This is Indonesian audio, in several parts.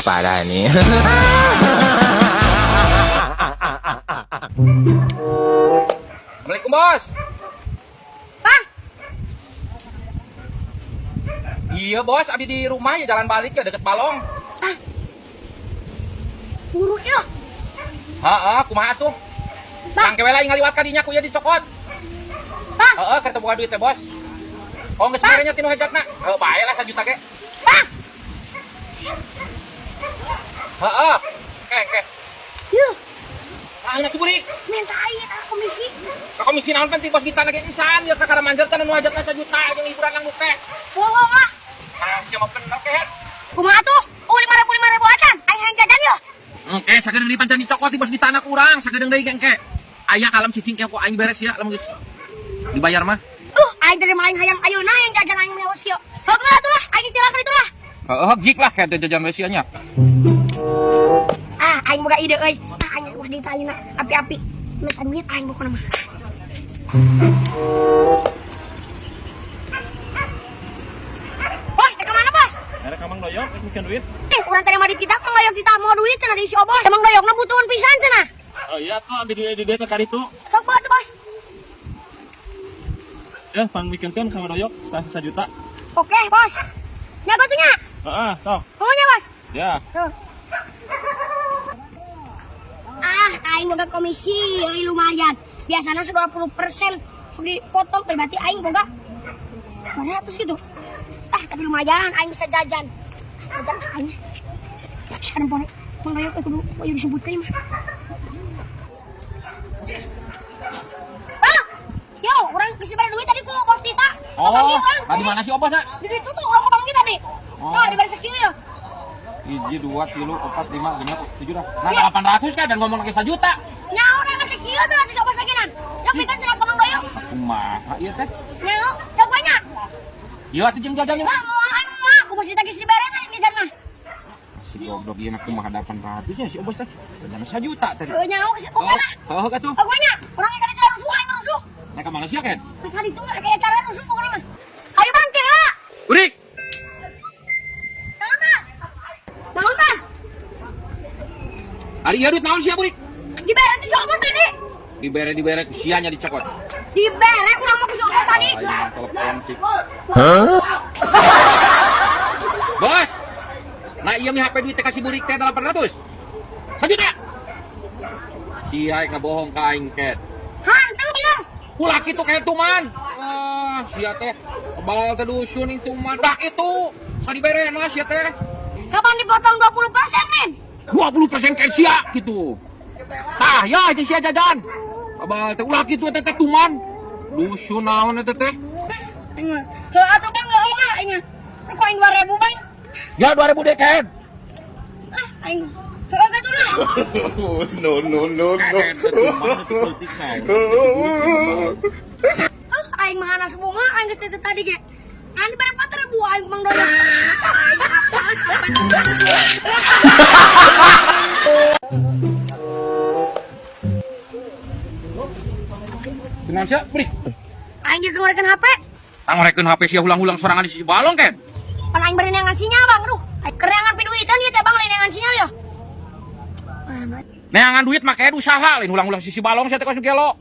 parah nih. Assalamualaikum bos. Bang. Iya bos, abis di rumah ya jalan balik ya deket Balong. Buruk ya. Kumaha tuh? Bang. Bang kewela yang ngaliwat kadinya ku ya dicokot. Bang. Kereta buka duit teh bos. Oh nggak sebenarnya tinu hajatna. Bae lah 1 juta ge. Bang. Oke. Yuh, Aing atuh buri. minta air komisi. Ka komisi naon penting bos kita lagi encan ya kakara manjerkeun nu hajatna 1 juta jeung hiburan lang teh. Bohong ah. Sia mah bener teh. Kumaha tuh? 5.000 acan. Aing hayang jajan yo. Engke sagedeung dipancan dicokot di bos di tanah kurang, sagedeung deui engke. Aya kalem cicing ke aku aing beres ya lamun geus dibayar mah. Aing dari main hayang ayeuna hayang jajan aing meos yo. Heula atuh lah, aing tirakeun itu lah. Jik lah kayak jajan Malaysia-nya. Aing boga ide euy. Aing geus ditanya api-api. Minta duit aing pokona mah. Bos, ke mana bos? Ada kamang doyok, bikin duit. Urang tadi mah dititah kang doyok ditah mau duit cenah di si Obos. Emang doyokna butuhun pisan cenah. Oh iya tuh, ambil duit ke kali itu. Sok bae tuh bos. Ya, pang bikin kan kamang doyok, 1 juta. Oke, bos. Nya batunya. Sok. Pokoknya bos. Ya. Tuh. Aing boga komisi, euy lumayan. Biasana 20% dipotong teh berarti aing boga 200 gitu. Tapi lumayan aing bisa jajan. Jajan aing. Sekarang pone, mangga kudu ayo disebutkeun mah. Yo, urang geus dibere duit tadi ku bos Tita. Di mana sih Obos, Di situ tuh urang ngomong tadi. Dibere sekieu ya. 1, 2, 3, 4, 5, 6, 7 dah. Nah 800 kan dan ngomong lagi 1 juta. Nya urang geus sekieu tuh atuh sobos laginan. Yok bikin cenah pamang doyok. Kumaha ieu teh? Nya, yok banyak. Ieu atuh jeung jajannya. Aing mah, ku bos Tita geus dibere tadi jajan mah. Si goblok ieu mah kumaha 800 nya si Obos teh. Jajan 1 juta tadi. Nya, oke lah. Atuh. Yok banyak. Urang yang tadi rusuh aing rusuh. Nah ke Malaysia kan? Mereka itu kayak cara rusuh pokoknya mah. Ayo bangkit lah. Urik. Naon kan? Ari ieu duit naon sia Urik? Dibere di sobos tadi. Dibere sianya dicokot. Dibere urang mau ke sobos tadi. Ayo telepon cik. Bos. Nah ieu mi HP duit teh kasih Burik teh 800. 1 juta. Si aing ngabohong ka aing ket. Hantu bang. Ulah kitu kayak tuman. Sia teh kebal teh dusun itu man. Dah itu. Sadiberena sia teh. Kapan dipotong 20% men? 20% kayak sia gitu. Tah ya itu sia jajan. Kebal teh ulah kitu teh tuman. Dusun naon teh teh. Heuh atuh bang euy mah aing. Rek aing 2000 bang. Ya 2000 deh kan. Aing. Heuh gatuh lah. No. Aing mah anas bunga aing geus teh tadi ge. Kan dibere 4.000 aing mang doyok. Aing apes sampai. Kenal sia, Bri? Aing geus ngorekeun HP. Ngorekeun HP sia ulang-ulang sorangan di sisi balong kan? Pan aing beri neangan sinyal bang, aduh. Kereangan piduitan ieu teh bang lain neangan sinyal ya. Neangan duit make usaha lain ulang-ulang sisi balong sia teh kos gelo.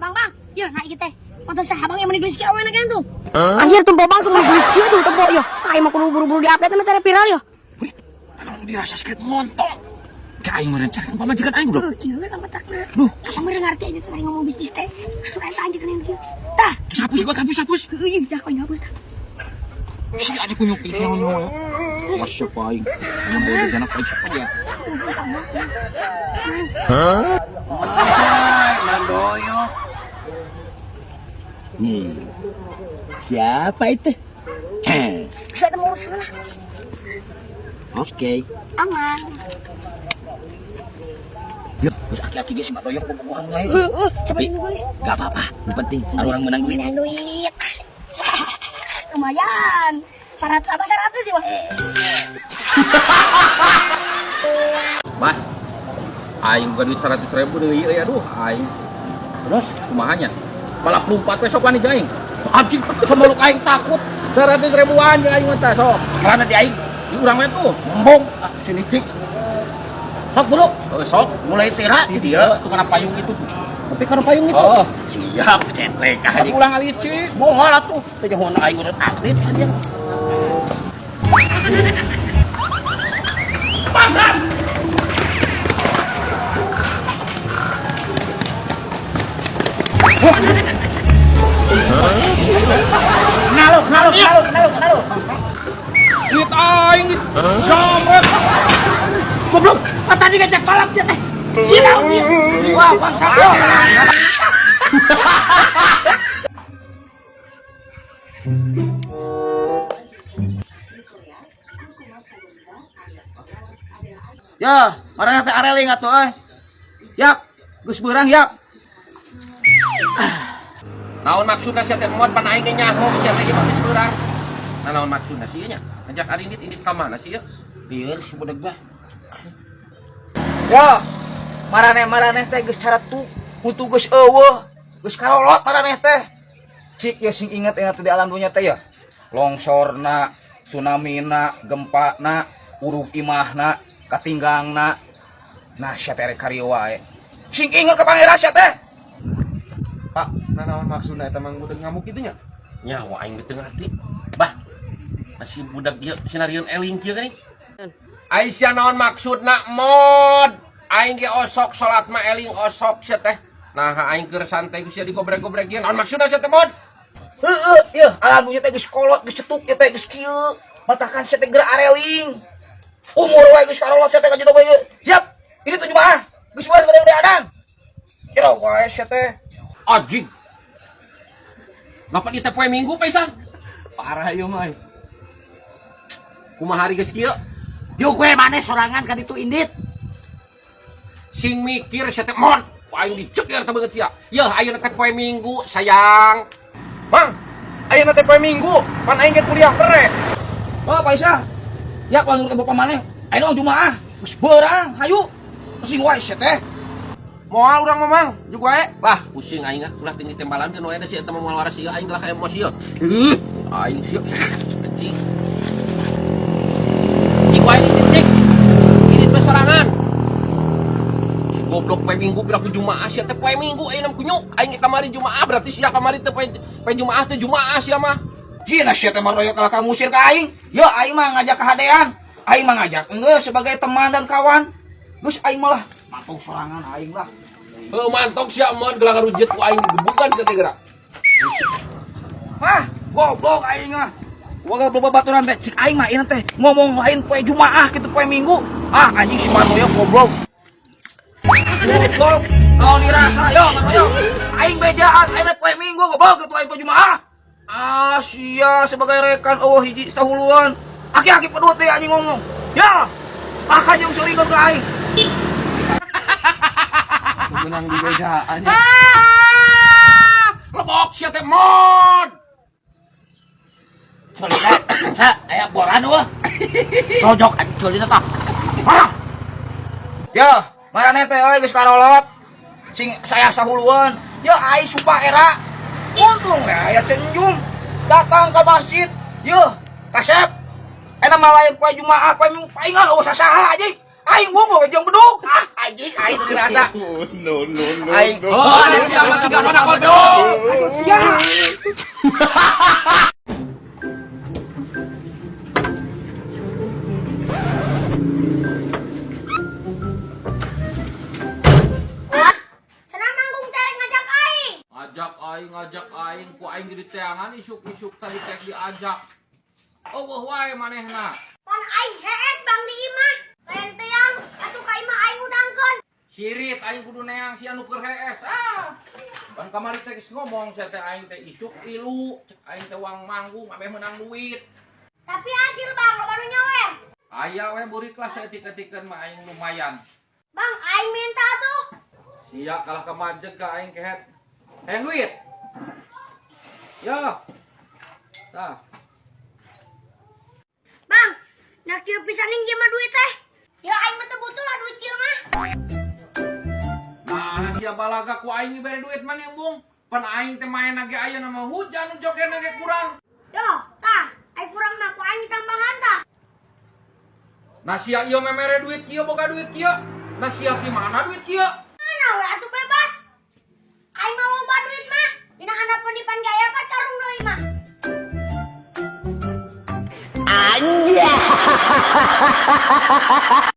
Bang, ieu naik ieu teh. Motor sahabang yang meuli geus kieu we nakeun tuh. Anjir tuh bang tuh meuli geus kieu tuh tempo ya. Aing mah kudu buru-buru di-update mah teh viral ya. Bri, anu dirasa sakit montong. Ka aing meureun cari pamajikan aing bro. Kieu kan matakna. Duh, Apa meureun ngarti aja teh ngomong bisnis teh. Sudah anjir kan kieu. Tah, hapus gua hapus. heuh jah kau ngapus tah. Si aja kunyuk di sana nyawa. Masya paing. Yang boleh janak paing siapa dia? Mandoyo. Siapa itu? Bisa temu urusan lah. Oke. Aman. Yuk, terus aki-aki guys, Mbak Doyok bobogohan lain. Coba Tapi, ini guys. gak apa-apa. Yang penting ada orang menang duit. Menang duit. Lumayan. 100 apa 100 sih, Bang? Mas, aing bukan duit 100.000 deui euy aduh aing. Terus kumahanya? Balap 24 besok wani aing. Anjing sama lu aing takut. 100.000-an jeung aing mah teh sok. Karana di aing Urang we tuh. Ngomong, sini cik. Sok bro, Sok. mulai tira di Dia dia. tuh kana payung itu tuh. Tapi kan payung itu. Oh, Siap, cetek aja. ulang kali cik. Bunga lah tuh. Pejahuan aing udah atlet saja. Ngaluk. Dit aing dit. Jambret. Goblok, tadi ngajak balap dia teh. Gila, wah bangsa. Ya, marahnya teh areling atuh euy. Yap, geus beurang yap. Naon maksudna sia teh mod pan aing ge nyaho sia teh geus urang. Nah naon maksudna sia nya? Ngajak ari indit ka mana sia? Lieur si budak mah. Ya, maraneh teh geus caratu, kutu geus eueuh, geus karolot maraneh teh. Cik ya sing inget-inget di alam dunia teh ya. Longsorna, tsunamina, gempana, urug imahna, katinggangna. Nah, sia teh rek kareu wae. Sing inget ka pangeran sia teh. Pak, nah naon maksudna eta mang budak ngamuk kitu nya? Nyawa aing di teu ngarti. Bah, si budak ieu sinarieun eling kieu geuning. Aisyah naon maksudna mod? Aing ge osok salat mah eling osok sia teh. Nah, aing keur santai geus di gobrek-gobrek ieu. Naon maksudna sia teh mod? Heueuh, ya alam dunia teh geus kolot, geus cetuk teh geus kieu. Matakan sia teh geura areling. Umur wae geus karolot sia teh ka jitu we. Siap. Ini tuh jumaah. Geus bae gede adang. Kira wae sia teh. Anjing. Ngapa di teh poe Minggu pisan? Parah ieu mah. Kumaha hari geus kieu? Yo gue maneh sorangan ka ditu indit. Sing mikir sia teh mod. Aing diceker teh beungeut sia. Yeuh ayeuna teh poe Minggu, sayang. Mang, ayeuna teh poe Minggu, pan aing ge kuliah pere. Oh, Pak Isa. Ya langsung ke bapak maneh. Ayo jumaah. Geus beurang, hayu. Sing wae sia teh. Moal urang mamang, jeung wae. Bah, pusing aing ah. Ulah tinggi tembalan keun wae da sia teh moal waras ieu aing gelah emosi ieu. Aing sieu. Anjing. Cik wae cik. Ini teh sorangan. Si goblok poe Minggu piraku Jumaah sia teh poe Minggu ayeuna kunyu. Aing kamari Jumaah berarti sia kamari teh poe Jumaah teh Jumaah sia mah. Cina sia teh maroyo kalau kamu musir ka aing. Yo aing mah ngajak kehadean. Aing mah ngajak enggeus sebagai teman dan kawan. Geus aing malah matung sorangan aing lah. Heuh mantok sia mod gelah ngarujet ku aing digebukan sia teh geura. Hah, goblok aing mah. Waga babaturan teh cik aing mah ieu teh ngomong lain poe Jumaah kitu poe Minggu. Ah anjing si maroyo goblok. Goblok, kau dirasa yo maroyo. Aing bejaan aing teh poe Minggu goblok kitu aing poe Jumaah. Ah sia sebagai rekan eueuh hiji sahuluan. Aki-aki pedut teh anjing ngomong. Ya, pakan yang surikeun ka aing. Menang di bejaan. Lebok sia teh mod. Solina, aya boran wah. Rojok anjing solina tah. Ya, maraneh teh euy geus karolot. Sing saya sahuluan. Ya ai supa era. Untung we aya cenjum. Datang ke masjid. Yeuh, kasep. Enak malayan poe Jumaah, poe Minggu paingan eueuh sasaha anjing. Aing ngomong jeung bedug. Ah anjing aing dirasa. No. Aing Oh, ada siapa juga pada kodok. siap. Senang manggung terek ngajak aing. Ngajak aing ku aing jadi teangan isuk-isuk tadi tek diajak. Oh, wah wae manehna. Pan aing hees Bang di imah. Lain teang atuh ka imah aing udangkeun. Sirit aing kudu neang si anu keur hees. Ah. Pan kamari teh geus ngomong saya teh aing teh isuk ilu, cek aing teh uang manggung ameh menang duit. Tapi hasil Bang lo baru nyawer. Aya we burik lah saya tikeun mah aing lumayan. Bang aing minta tuh. Sia kalah kemajeg ka aing kehet. Heng duit. Yo. Tah. Bang, nak kieu pisaning gimana duit teh? Ya aing mah teu butuh lah duit kieu mah. Nah, sia balaga ku aing dibere duit mah Bung. Pan aing teh main lagi ayeuna mah hujan nu jogeuna ge kurang. Yo, tah, aing kurang mah ku aing ditambahan tah. Nasia ieu memere duit kieu boga duit kieu. Nasia ti mana duit kieu? Mana we atuh bebas. Aing mau loba duit mah. Dina handapun dipan gaya 4 karung deui mah. Anjay.